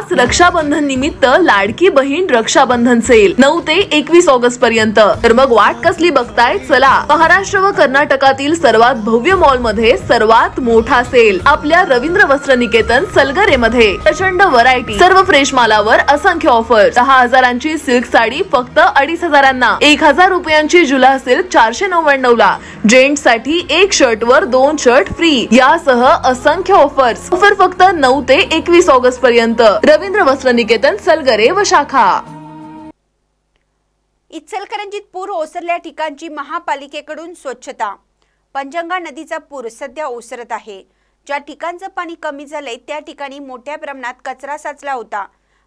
खास रक्षाबंधन निमित्त लाडकी बहीण रक्षाबंधन सेल 9 ते 21 ऑगस्ट पर्यंत। तर मग वाट कसली बघताय, चला महाराष्ट्र व कर्नाटकातील सर्वात भव्य मॉल मध्ये सर्वात मोठा सेल आपल्या रवींद्र वस्त्र निकेतन सलगरे मध्ये। प्रचंड व्हरायटी, सर्व फ्रेश मालावर असंख्य ऑफर। 10,000ची सिल्क साडी फक्त 2,500 1,000 रुपयांची जुला सिल्क 499 ला। जेंट्स साठी एक शर्ट वर 2 शर्ट फ्री यासह असंख्य ऑफर्स। ऑफर फक्त 9 ते 21 ऑगस्ट पर्यंत। रवींद्र वस्त्र निकेतन सलगरे व शाखा। इचलकरंजीत पूर ओसरल्या ठिकाणची महापालिकेकडून स्वच्छता। पंचगंगा नदीचा पूर सध्या ओसरत आहे। ज्या ठिकाणचं पाणी कमी झालंय त्या ठिकाणी मोठ्या प्रमाणात कचरा साचला होता।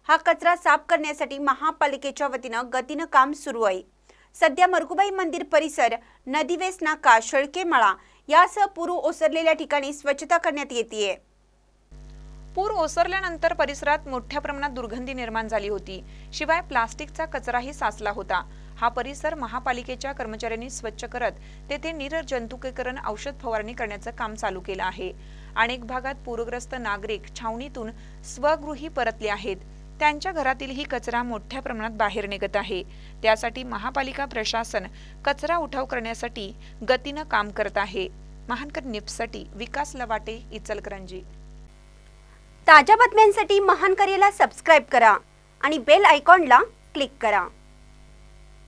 हा कचरा साफ करण्यासाठी महापालिकेच्या वतीनं गतीनं काम सुरू आहे। सध्या मरगुबाई मंदिर परिसर, नदीवेस नाका, शेळकेमाळा यासह पूर ओसरलेल्या ठिकाणी स्वच्छता करण्यात येतेय। पूर ओसरल्यानंतर परिसरात मोठ्या प्रमाणात दुर्गंधी निर्माण झाली होती। शिवाय प्लास्टिकचा कचराही साचला होता। हा परिसर महापालिकेच्या कर्मचाऱ्यांनी स्वच्छ करत तेथे निर्जंतुकीकरण औषध फवारणी करण्याचं काम चालू केलं आहे। अनेक भागात पूरग्रस्त नागरिक छावणीतून स्वगृही परतले आहेत। त्यांच्या घरातीलही कचरा मोठ्या प्रमाणात बाहेर निघत आहे। त्यासाठी महापालिका प्रशासन कचरा उठाव करण्यासाठी गतीनं काम करत आहे। महानकर न्यूजसाठी विकास लवाटे, इचलकरंजी। ताज्या बातम्यांसाठी महानकरेला सबस्क्राइब करा आणि बेल आयकॉनला क्लिक करा।